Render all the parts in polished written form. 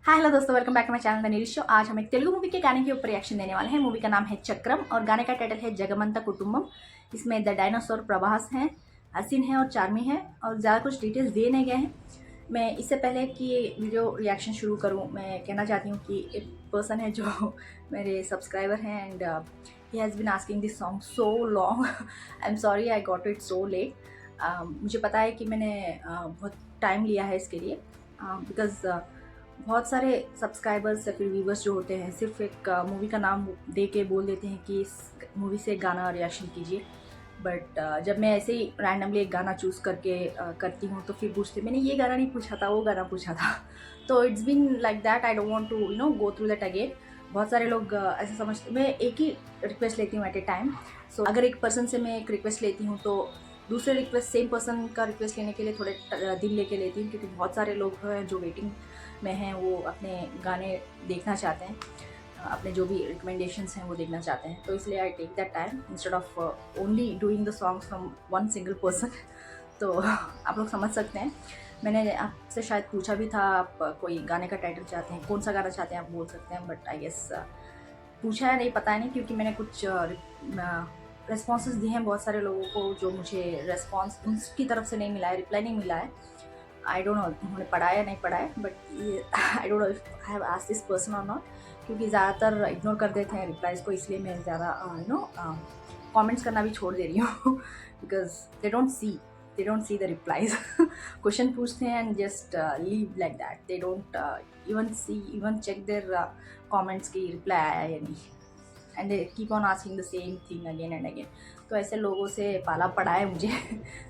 हाय hello दोस्तों, welcome back to my channel the Neelish show. आज हम एक तेलुगु मूवी के गाने के ऊपर रिएक्शन देने वाले हैं। मूवी का नाम है चक्रम और गाने का टाइटल है जगमंता कुटुंबम। इसमें द डायनासोर प्रभास हैं, हसीन है और चार्मी है और ज़्यादा कुछ डिटेल्स दिए नहीं गए हैं। मैं इससे पहले कि वीडियो रिएक्शन शुरू करूं, मैं कहना चाहती हूं कि एक पर्सन है जो मेरे सब्सक्राइबर हैं and he has been asking this song so long. I am sorry I got it so late. मुझे पता है कि मैंने बहुत टाइम लिया है इसके लिए बिकॉज़ बहुत सारे सब्सक्राइबर्स या फिर व्यूवर्स जो होते हैं सिर्फ एक मूवी का नाम दे के बोल देते हैं कि इस मूवी से गाना रिएक्शन कीजिए। बट जब मैं ऐसे ही रैंडमली एक गाना चूज़ करके करती हूँ तो फिर पूछते मैंने ये गाना नहीं पूछा था, वो गाना पूछा था। तो it's been like that. I don't want to go through that again. बहुत सारे लोग ऐसे समझते, मैं एक ही रिक्वेस्ट लेती हूँ एट ए टाइम। सो अगर एक पर्सन से मैं एक रिक्वेस्ट लेती हूँ तो दूसरे रिक्वेस्ट सेम पर्सन का रिक्वेस्ट लेने के लिए थोड़े दिन लेके लेती हूँ, क्योंकि बहुत सारे लोग हैं जो वेटिंग में हैं, वो अपने गाने देखना चाहते हैं, अपने जो भी रिकमेंडेशंस हैं वो देखना चाहते हैं। तो इसलिए I take that time instead of only doing the songs from one single person. तो आप लोग समझ सकते हैं। मैंने आपसे शायद पूछा भी था, आप कोई गाने का टाइटल चाहते हैं, कौन सा गाना चाहते हैं आप बोल सकते हैं, बट आई गेस पूछा है नहीं, पता है नहीं, क्योंकि मैंने कुछ रेस्पॉन्सेज दिए हैं बहुत सारे लोगों को जो मुझे रेस्पॉन्स उनकी तरफ से नहीं मिला है, रिप्लाई नहीं मिला है। आई डोंट नो उन्होंने पढ़ा है नहीं पढ़ा है, बट ये आई don't know if I have asked this person और नॉट, क्योंकि ज़्यादातर इग्नोर कर देते हैं रिप्लाइज़ को, इसलिए मैं ज़्यादा कमेंट्स करना भी छोड़ दे रही हूँ because they don't see the replies. Question पूछते हैं and just leave like that. They don't even check their comments की रिप्लाई आया या नहीं, and they keep on asking the same thing again and again. तो ऐसे लोगों से पाला पड़ा है मुझे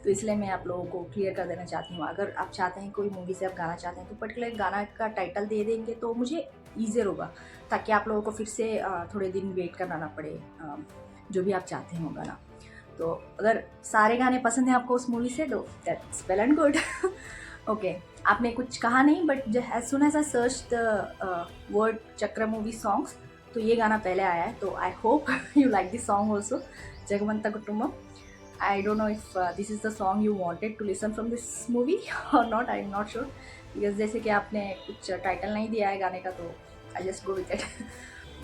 तो इसलिए मैं आप लोगों को क्लियर कर देना चाहती हूँ। अगर आप चाहते हैं कोई मूवी से आप गाना चाहते हैं तो पर्टिकुलर गाना का टाइटल दे देंगे तो मुझे ईजियर होगा, ताकि आप लोगों को फिर से थोड़े दिन वेट करना ना पड़े जो भी आप चाहते हैं वो गाना। तो अगर सारे गाने पसंद हैं आपको उस मूवी से तो that's well and good. Okay, आपने कुछ कहा नहीं, but as soon as I search the word Chakra movie songs तो ये गाना पहले आया है। तो I hope you like this song also, Jagamantha Kutumbam. I don't know if this is the song you wanted to listen from this movie or not. I'm not sure because जैसे कि आपने कुछ टाइटल नहीं दिया है गाने का तो I just go with it.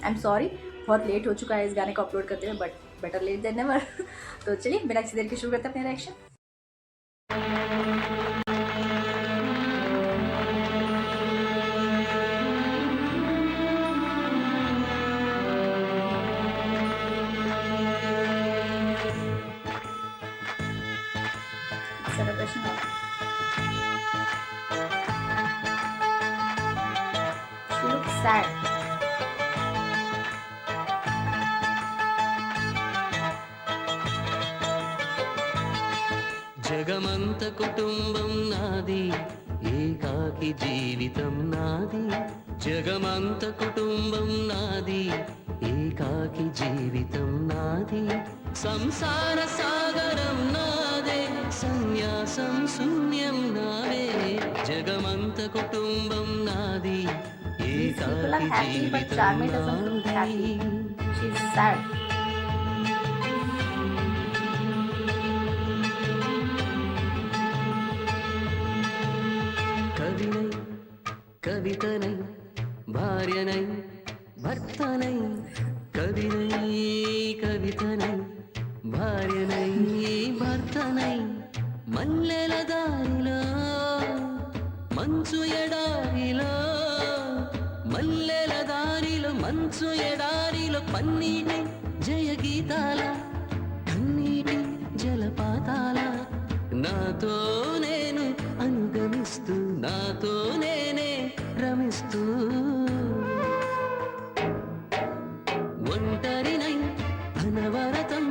I'm sorry, बहुत लेट हो चुका है इस गाने को अपलोड करते हुए, but better late than never. तो चलिए बिना किसी देर के शुरू करते हैं अपने reaction. celebration of. She looks sad. జగమంత కుటుంబం నాది, ఏకాకి జీవితం నాది. జగమంత కుటుంబం నాది, ఏకాకి జీవితం నాది. సంసార సాగరం నాదే, సన్యాసం శూన్యం నావే. జగమంత కుటుంబం నాది, ఏకాకి జీవితం నాది. She's sad. கவினை கவிதனை భార్యనై భర్తనై, కవినై కవితనై భార్యనై భర్తనై, మల్లెల దారిలో మంచు ఎడారిలో, మల్లెల దారిలో మంచు ఎడారిలో, పన్నీటి జయగీతాల కన్నీటి జలపాతాల, నాతో నేను అనుగమిస్తూ నాతో నేనే రమిస్తూ, ఒంటరినై అనవరతం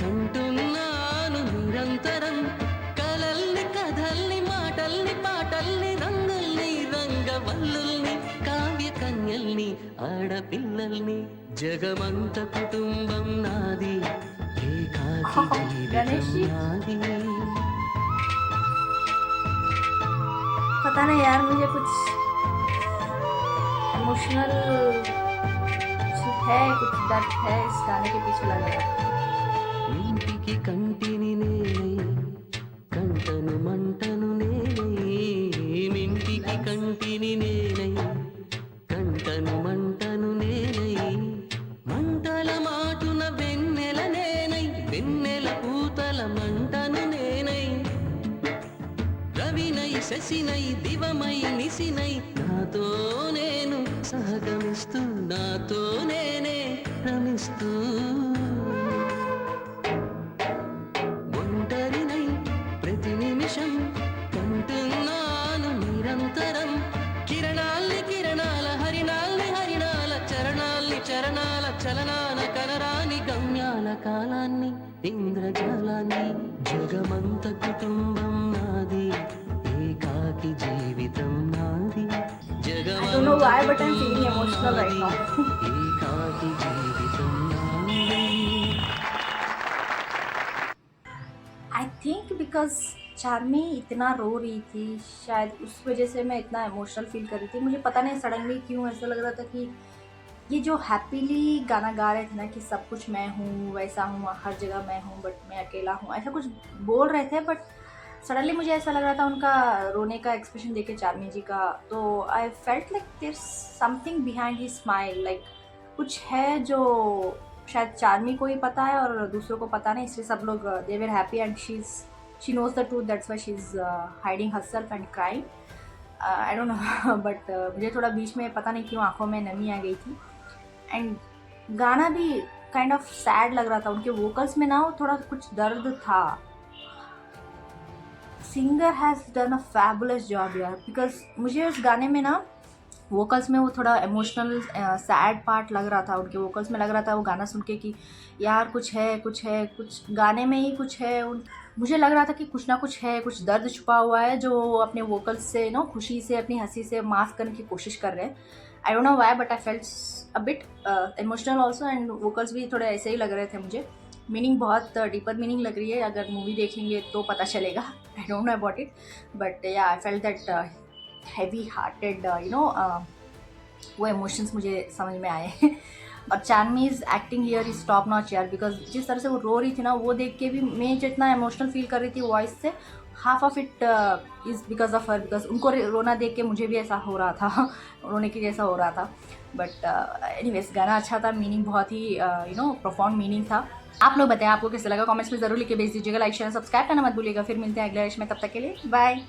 కంటున్నాను నిరంతరం, కలల్ని కథల్ని మాటల్ని పాటల్ని రంగుల్ని రంగవల్లుల్ని కావ్య కన్యల్ని ఆడపిల్లల్ని. జగమంత కుటుంబం నాది, ఏకాకి జీవితం నాది. पता नहीं यार, मुझे कुछ इमोशनल है, कुछ दर्द है इस गाने के पीछे लग रहा है। ఇంటికి కంటిని నేనే, కంటను మంటను నేనే, ఇంటికి కంటిని నేనే, రవినై శశినై దివమై నిశినై నాతో నేను సహగమిస్తూ నాతో నేనే రమిస్తూ ఒంటరినై ప్రతి నిమిషం కంటున్నాను నిరంతరం కిరణాల్ని కిరణాల హరిణాల్ని హరిణాల చరణాల్ని చరణాల చలనాల కనరాని గమ్యాల కాలాన్ని ఇంద్రజాలాన్ని జగమంత కుటుంబం నాది ఏకాకి జీవితం నాది I don't know why, but I'm feeling emotional right now. ఏకాకి జీవితం నాది आई थिंक बिकॉज चार्मी इतना रो रही थी, शायद उस वजह से मैं इतना इमोशनल फील कर रही थी। मुझे पता नहीं सडनली क्यों ऐसा लग रहा था कि ये जो हैप्पीली गाना गा रहे थे ना कि सब कुछ मैं हूँ, वैसा हूँ, हर जगह मैं हूँ, बट मैं अकेला हूँ, ऐसा कुछ बोल रहे थे। बट सडनली मुझे ऐसा लग रहा था उनका रोने का एक्सप्रेशन देखे चार्मी जी का, तो I felt like there something behind he smile, like कुछ है जो शायद चार्मी को ही पता है और दूसरों को पता नहीं, इसलिए सब लोग they were happy and she knows the truth, that's why she is hiding herself and crying. I don't know but मुझे थोड़ा बीच में पता नहीं क्यों आंखों में नमी आ गई थी। एंड गाना भी काइंड ऑफ सैड लग रहा था, उनके वोकल्स में ना थोड़ा कुछ दर्द था। Singer has done a fabulous job यार, बिकॉज मुझे उस गाने में ना वोकल्स में वो थोड़ा इमोशनल सैड पार्ट लग रहा था, उनके वोकल्स में लग रहा था वो गाना सुन के कि यार कुछ है कुछ है, कुछ गाने में ही कुछ है। मुझे लग रहा था कि कुछ ना कुछ है, कुछ दर्द छुपा हुआ है जो अपने वोकल्स से खुशी से अपनी हंसी से मास्क करने की कोशिश कर रहे हैं। आई don't know why but I felt a bit emotional also, and vocals भी थोड़े ऐसे ही लग रहे थे मुझे। मीनिंग बहुत डीपर मीनिंग लग रही है, अगर मूवी देख लेंगे तो पता चलेगा। I don't know about it but yeah I felt that heavy hearted वो इमोशंस मुझे समझ में आए। और Charmme's acting here is top notch यार, बिकॉज जिस तरह से वो रो रही थी ना, वो देख के भी मैं जितना इमोशनल फील कर रही थी वॉइस से, half of it is because of her, because उनको रोना देख के मुझे भी ऐसा हो रहा था, रोने की जैसा हो रहा था। बट एनीवेज गाना अच्छा था, मीनिंग बहुत ही प्रोफाउंड मीनिंग था। आप लोग बताएं आपको कैसा लगा, कमेंट्स में ज़रूर लिख के भेज दीजिएगा। लाइक शेयर सब्सक्राइब करना मत भूलिएगा। फिर मिलते हैं अगले रेश में, तब तक के लिए बाय।